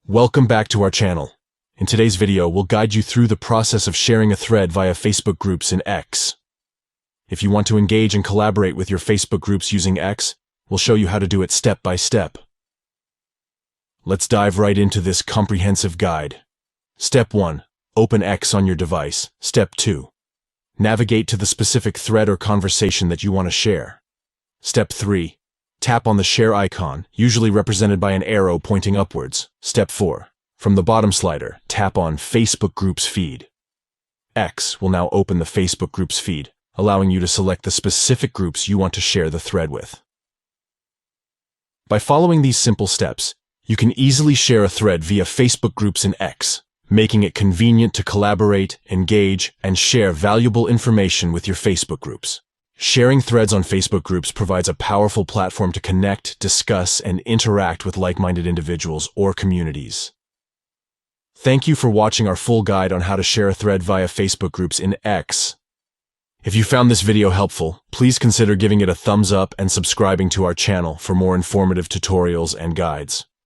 Welcome back to our channel. In today's video, we'll guide you through the process of sharing a thread via Facebook groups in X. If you want to engage and collaborate with your Facebook groups using X, we'll show you how to do it step by step. Let's dive right into this comprehensive guide. Step 1. Open X on your device. Step 2. Navigate to the specific thread or conversation that you want to share. Step 3. Tap on the share icon, usually represented by an arrow pointing upwards. Step 4. From the bottom slider, tap on Facebook Groups feed. X will now open the Facebook Groups feed, allowing you to select the specific groups you want to share the thread with. By following these simple steps, you can easily share a thread via Facebook Groups in X, making it convenient to collaborate, engage, and share valuable information with your Facebook groups. Sharing threads on Facebook groups provides a powerful platform to connect, discuss, and interact with like-minded individuals or communities. Thank you for watching our full guide on how to share a thread via Facebook groups in X. If you found this video helpful, please consider giving it a thumbs up and subscribing to our channel for more informative tutorials and guides.